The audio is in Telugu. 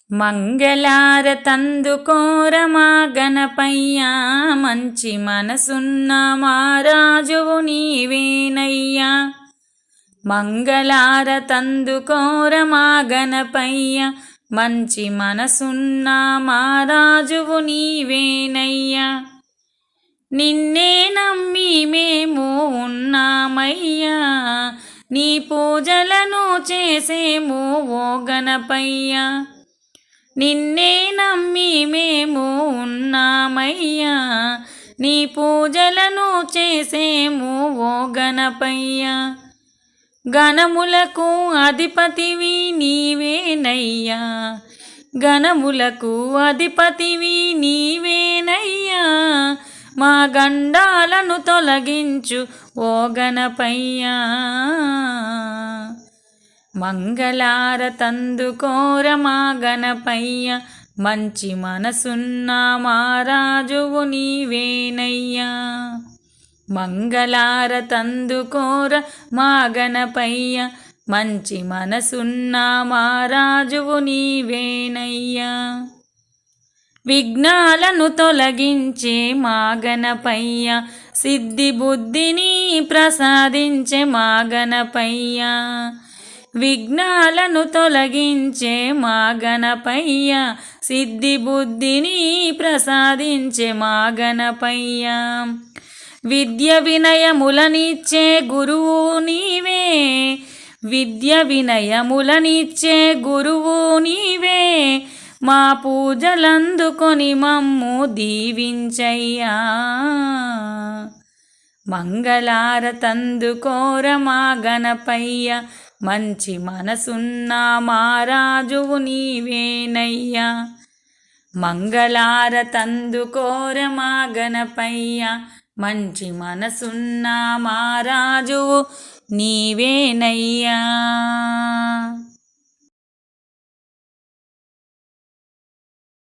మంగళారతందుకోరమా గణపయ్యా, మంచి మనసున్న మా రాజువు నీవేనయ్యా. మంగళారతందుకోరమా గణపయ్యా, మంచి మనసున్న మా రాజువు నీవేనయ్యా. నిన్నే నమ్మి మేము ఉన్నామయ్యా, నీ పూజలను చేసేము ఓ గణపయ్యా. నిన్నే నమ్మి మేము ఉన్నామయ్యా, నీ పూజలను చేసేము ఓ గణపయ్యా. గణములకు అధిపతివి నీవేనయ్యా, గణములకు అధిపతివి నీవేనయ్యా. మా గండాలను తొలగించు ఓ గణపయ్యా. మంగళారతందుకోరమా గణపయ్యా, మంచి మనసున్న మా రాజువు నీవేనయ్యా. మంగళారతందుకోర మా గణపయ్యా, మంచి మనసున్న మా రాజువు నీవేనయ్యా. విఘ్నాలను తొలగించే మా గణపయ్యా, సిద్ధి బుద్ధిని ప్రసాదించే మా గణపయ్యా. విఘ్నాలను తొలగించే మా గణపయ్యా, సిద్ధి బుద్ధిని ప్రసాదించే మా గణపయ్యా. విద్య వినయములనిచ్చే గురువు నీవే, విద్య వినయములనిచ్చే గురువు నీవే. మా పూజలందుకొని మమ్ము దీవించయ్యా. మంగళారతందుకోరమా గణపయ్యా, మంచి మనసున్న మా రాజువు నీవేనయ్యా. మంగళారతందుకోరమా గణపయ్యా, మంచి మనసున్న మా రాజువు నీవేనయ్యా.